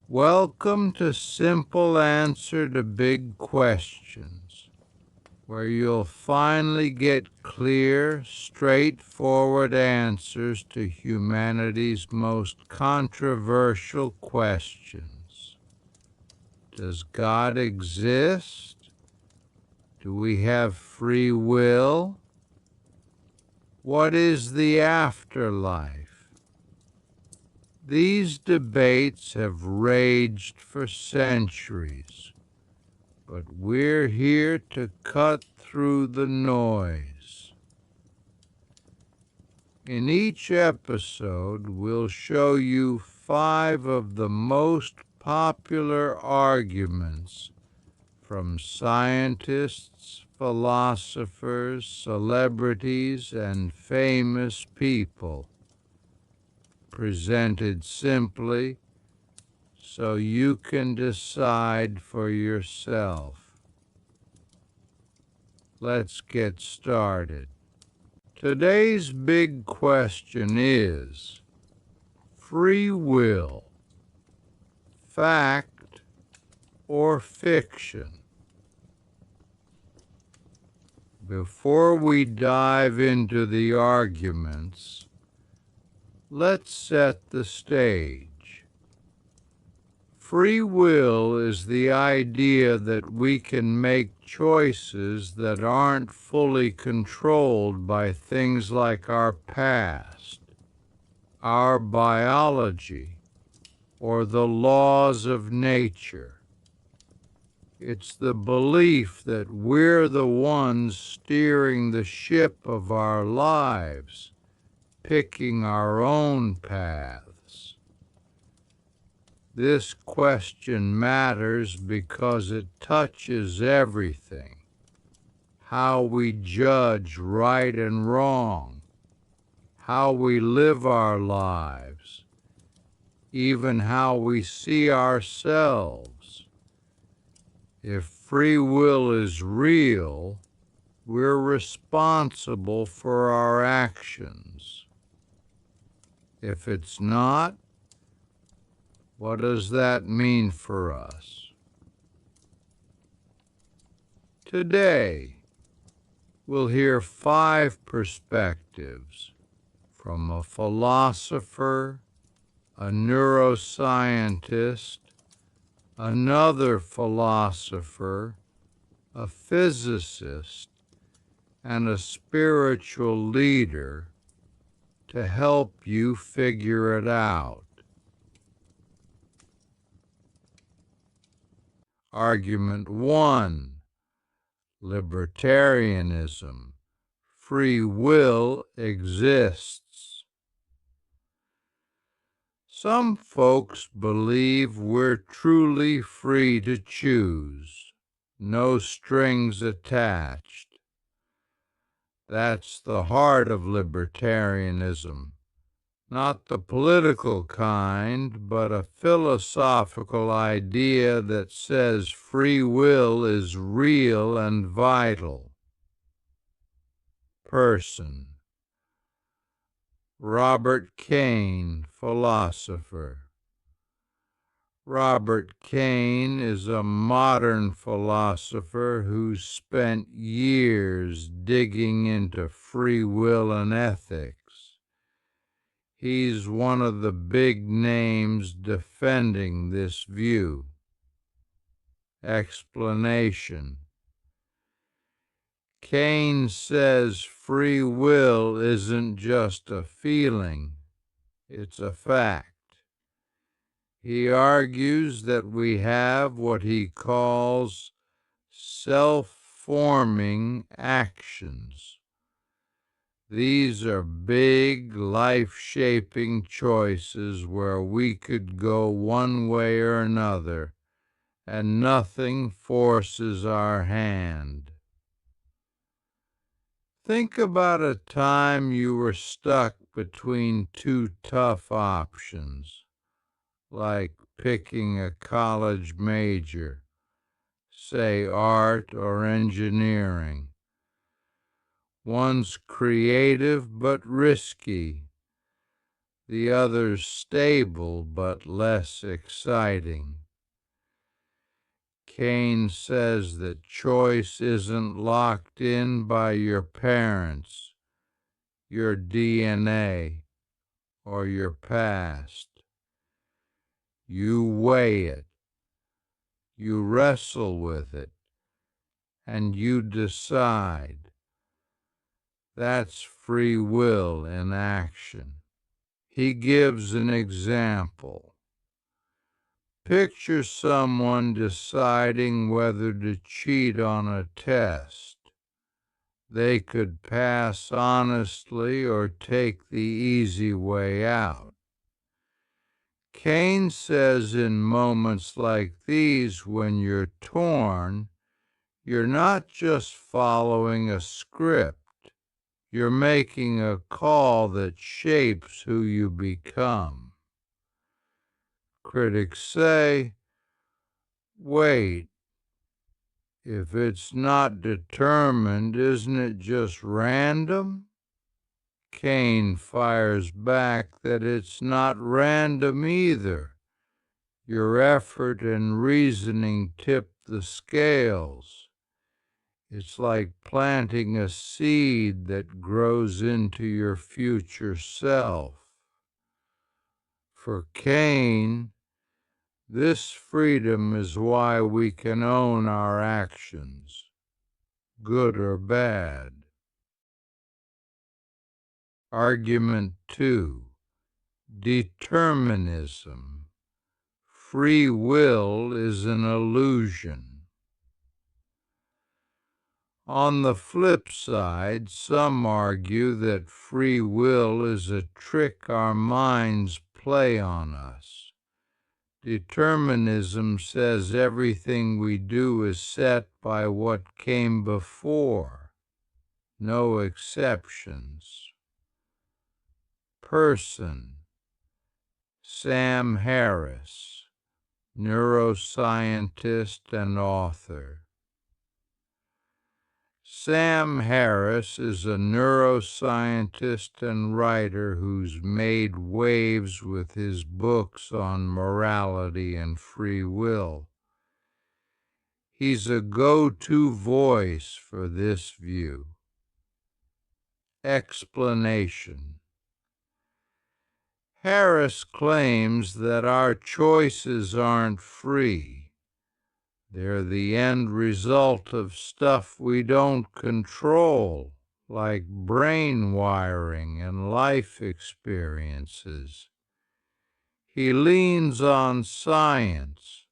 Welcome to Simple Answer to Big Questions, where you'll finally get clear, straightforward answers to humanity's most controversial questions. Does God exist? Do we have free will? What is the afterlife? These debates have raged for centuries, but we're here to cut through the noise. In each episode, we'll show you 5 of the most popular arguments from scientists, philosophers, celebrities, and famous people, presented simply so you can decide for yourself. Let's get started. Today's big question is free will, fact or fiction? Before we dive into the arguments, let's set the stage. Free will is the idea that we can make choices that aren't fully controlled by things like our past, our biology, or the laws of nature. It's the belief that we're the ones steering the ship of our lives, picking our own paths. This question matters because it touches everything: how we judge right and wrong, how we live our lives, even how we see ourselves. If free will is real, we're responsible for our actions. If it's not, what does that mean for us? Today, we'll hear 5 perspectives from a philosopher, a neuroscientist, another philosopher, a physicist, and a spiritual leader to help you figure it out. Argument 1. Libertarianism. Free will exists. Some folks believe we're truly free to choose, no strings attached. That's the heart of libertarianism. Not the political kind, but a philosophical idea that says free will is real and vital. Person: Robert Kane, philosopher. Robert Kane is a modern philosopher who's spent years digging into free will and ethics. He's one of the big names defending this view. Explanation: Kane says free will isn't just a feeling, it's a fact. He argues that we have what he calls self-forming actions. These are big, life-shaping choices where we could go one way or another, and nothing forces our hand. Think about a time you were stuck between 2 tough options, like picking a college major, say art or engineering. One's creative but risky. the other's stable but less exciting. Kane says that choice isn't locked in by your parents, your DNA, or your past. You weigh it, you wrestle with it, and you decide. That's free will in action. He gives an example. Picture someone deciding whether to cheat on a test. They could pass honestly or take the easy way out. Kane says in moments like these, when you're torn, you're not just following a script. You're making a call that shapes who you become. Critics say, wait, if it's not determined, isn't it just random? Kane fires back that it's not random either. Your effort and reasoning tip the scales. It's like planting a seed that grows into your future self. For Kane, this freedom is why we can own our actions, good or bad. Argument 2. Determinism. Free will is an illusion. On the flip side, some argue that free will is a trick our minds play on us. Determinism says everything we do is set by what came before, no exceptions. Person. Sam Harris, neuroscientist and author. Sam Harris is a neuroscientist and writer who's made waves with his books on morality and free will. He's a go-to voice for this view. Explanation. Harris claims that our choices aren't free. They're the end result of stuff we don't control, like brain wiring and life experiences. He leans on science,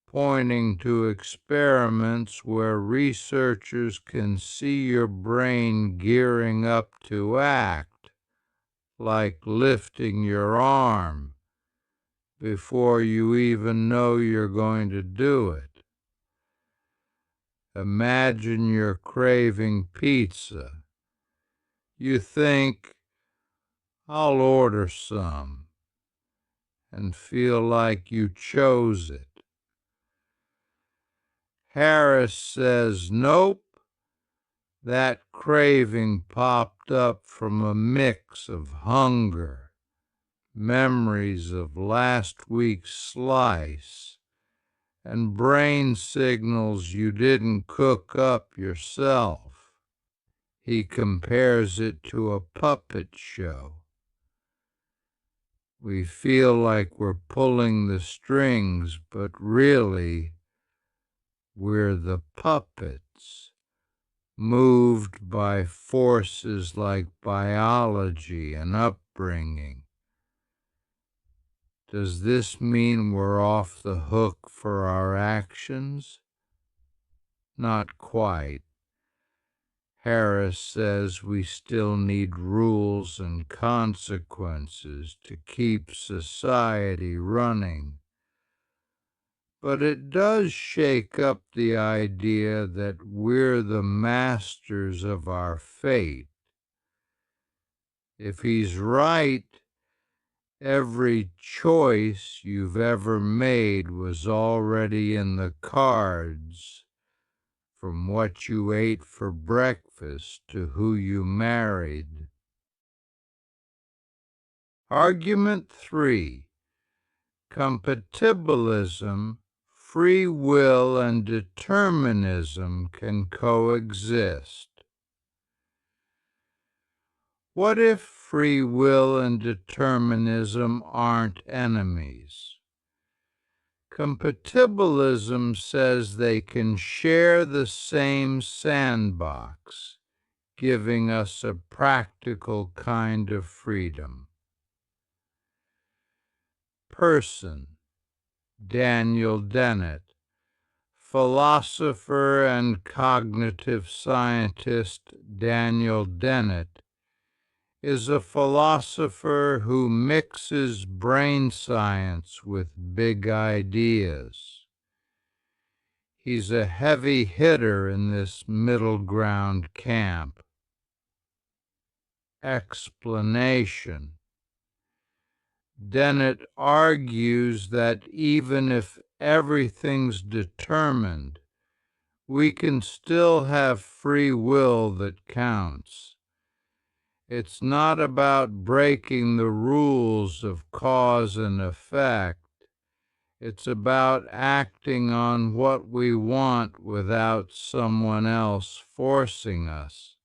pointing to experiments where researchers can see your brain gearing up to act, like lifting your arm, before you even know you're going to do it. Imagine you're craving pizza. You think, I'll order some, and feel like you chose it. Harris says, nope, that craving popped up from a mix of hunger, memories of last week's slice, and brain signals you didn't cook up yourself. He compares it to a puppet show. We feel like we're pulling the strings, but really, we're the puppets, moved by forces like biology and upbringing. Does this mean we're off the hook for our actions? Not quite. Harris says we still need rules and consequences to keep society running. But it does shake up the idea that we're the masters of our fate. If he's right, every choice you've ever made was already in the cards, from what you ate for breakfast to who you married. Argument 3. Compatibilism, free will, and determinism can coexist. What if free will and determinism aren't enemies? Compatibilism says they can share the same sandbox, giving us a practical kind of freedom. Person, Daniel Dennett, philosopher and cognitive scientist Daniel Dennett, is a philosopher who mixes brain science with big ideas. He's a heavy hitter in this middle ground camp. Explanation. Dennett argues that even if everything's determined, we can still have free will that counts. It's not about breaking the rules of cause and effect. It's about acting on what we want without someone else forcing us.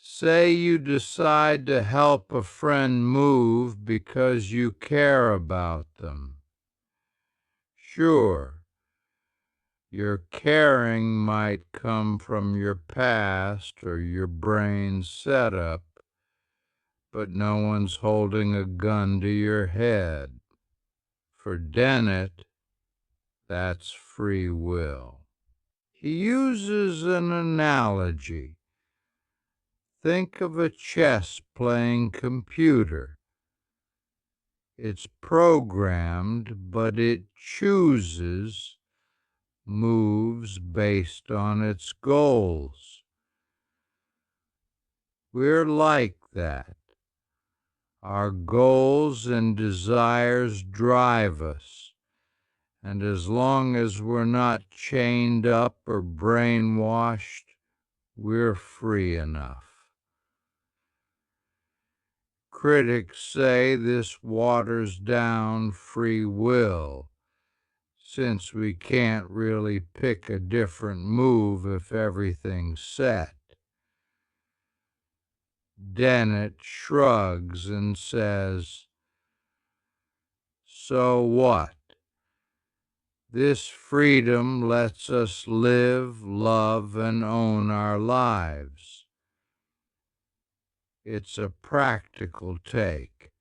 Say you decide to help a friend move because you care about them. Sure, your caring might come from your past or your brain's setup, but no one's holding a gun to your head. For Dennett, that's free will. He uses an analogy. Think of a chess-playing computer. It's programmed, but it chooses moves based on its goals. We're like that. Our goals and desires drive us, and as long as we're not chained up or brainwashed, we're free enough. Critics say this waters down free will, since we can't really pick a different move if everything's set. Dennett shrugs and says, so what? This freedom lets us live, love, and own our lives. It's a practical take.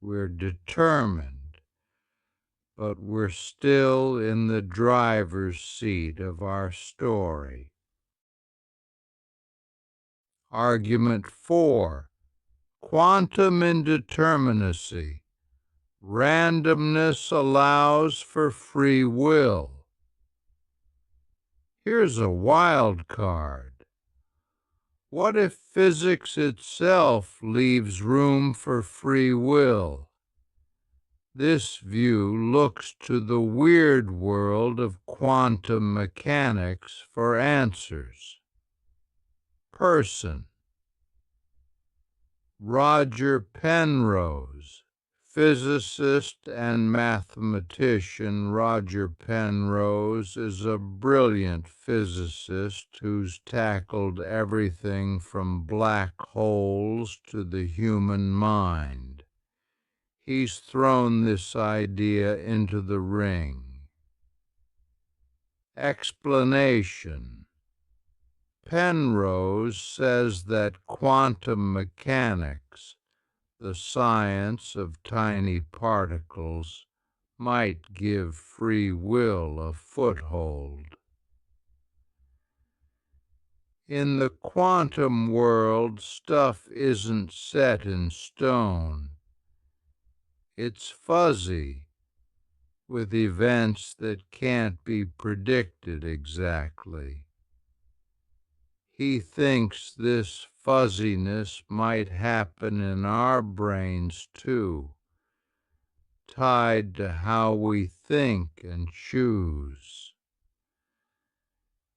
We're determined, but we're still in the driver's seat of our story. Argument 4. Quantum indeterminacy. Randomness allows for free will. Here's a wild card. What if physics itself leaves room for free will? This view looks to the weird world of quantum mechanics for answers. Person. Roger Penrose. Physicist and mathematician Roger Penrose is a brilliant physicist who's tackled everything from black holes to the human mind. He's thrown this idea into the ring. Explanation. Penrose says that quantum mechanics, the science of tiny particles, might give free will a foothold. In the quantum world, stuff isn't set in stone. It's fuzzy, with events that can't be predicted exactly. He thinks this fuzziness might happen in our brains too, tied to how we think and choose.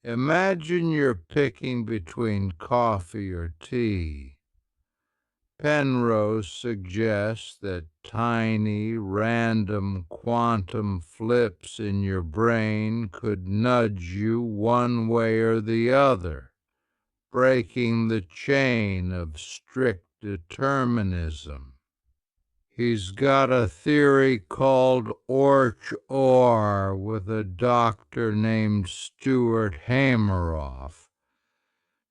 Imagine you're picking between coffee or tea. Penrose suggests that tiny, random quantum flips in your brain could nudge you one way or the other, breaking the chain of strict determinism. He's got a theory called Orch-Or with a doctor named Stuart Hameroff,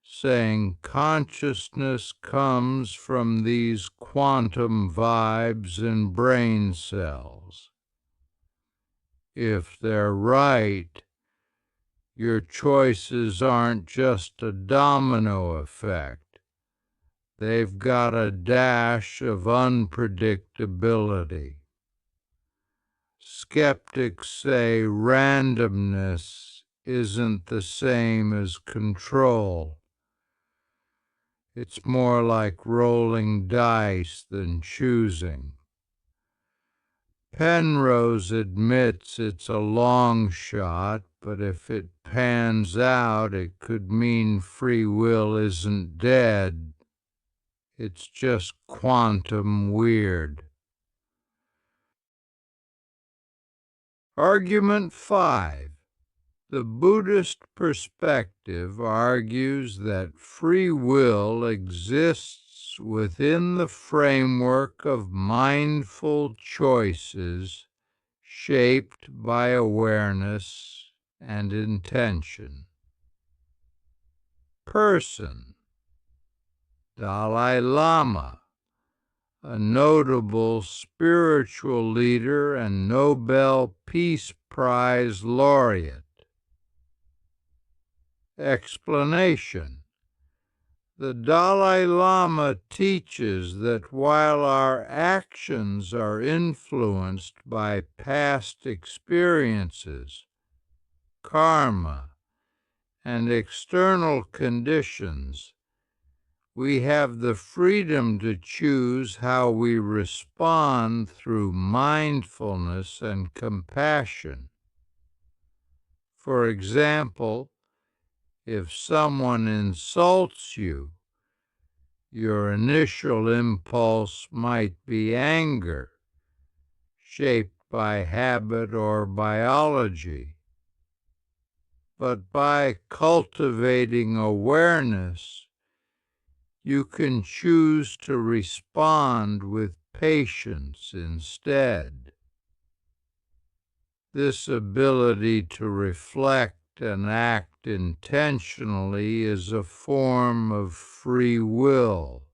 saying consciousness comes from these quantum vibes in brain cells. If they're right, your choices aren't just a domino effect. They've got a dash of unpredictability. Skeptics say randomness isn't the same as control. It's more like rolling dice than choosing. Penrose admits it's a long shot, but if it pans out, it could mean free will isn't dead. It's just quantum weird. Argument 5. The Buddhist perspective argues that free will exists within the framework of mindful choices shaped by awareness and intention. Person. Dalai Lama, a notable spiritual leader and Nobel Peace Prize laureate. Explanation. The Dalai Lama teaches that while our actions are influenced by past experiences, karma, and external conditions, we have the freedom to choose how we respond through mindfulness and compassion. For example, if someone insults you, your initial impulse might be anger, shaped by habit or biology. But by cultivating awareness, you can choose to respond with patience instead. This ability to reflect and act intentionally is a form of free will,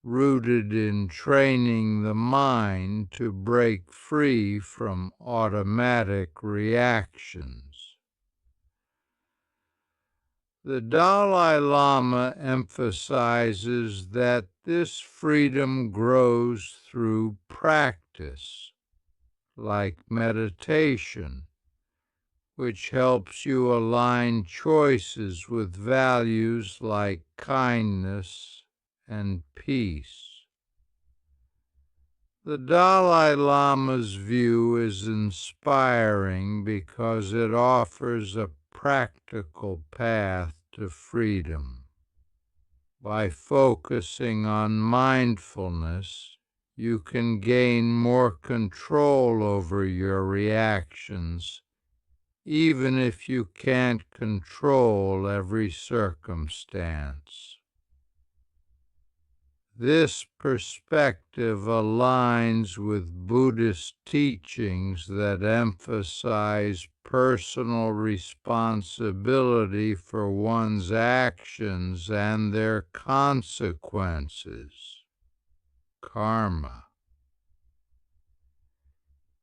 rooted in training the mind to break free from automatic reactions. The Dalai Lama emphasizes that this freedom grows through practice, like meditation, which helps you align choices with values like kindness and peace. The Dalai Lama's view is inspiring because it offers a practical path to freedom. By focusing on mindfulness, you can gain more control over your reactions, even if you can't control every circumstance. This perspective aligns with Buddhist teachings that emphasize personal responsibility for one's actions and their consequences. Karma.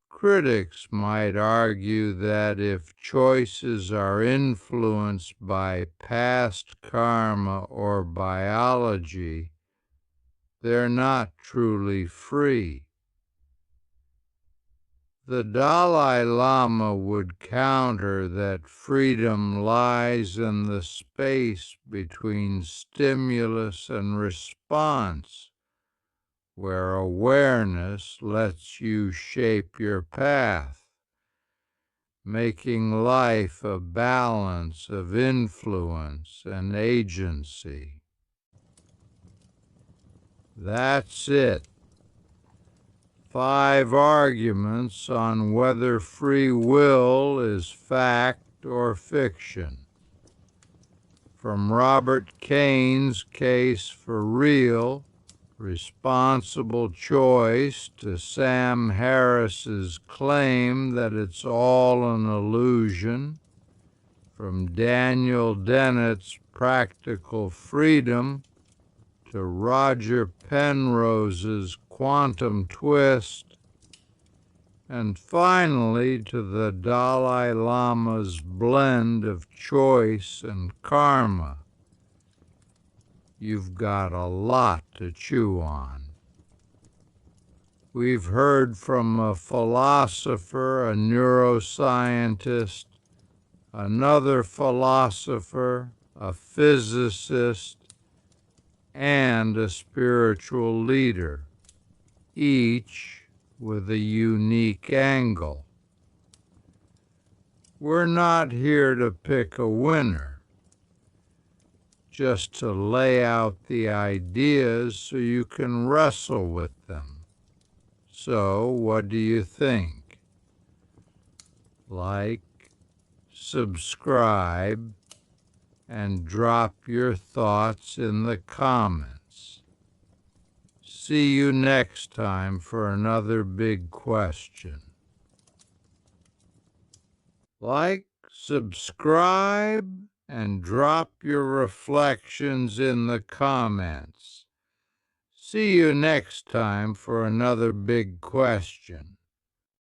Critics might argue that if choices are influenced by past karma or biology, they're not truly free. The Dalai Lama would counter that freedom lies in the space between stimulus and response, where awareness lets you shape your path, making life a balance of influence and agency. That's it. 5 arguments on whether free will is fact or fiction. From Robert Kane's case for real, responsible choice to Sam Harris's claim that it's all an illusion, from Daniel Dennett's practical freedom to Roger Penrose's quantum twist, and finally to the Dalai Lama's blend of choice and karma. You've got a lot to chew on. We've heard from a philosopher, a neuroscientist, another philosopher, a physicist, and a spiritual leader, each with a unique angle. We're not here to pick a winner, just to lay out the ideas so you can wrestle with them. So, what do you think? Like, subscribe, and drop your thoughts in the comments. See you next time for another big question. Like, subscribe, and drop your reflections in the comments. See you next time for another big question.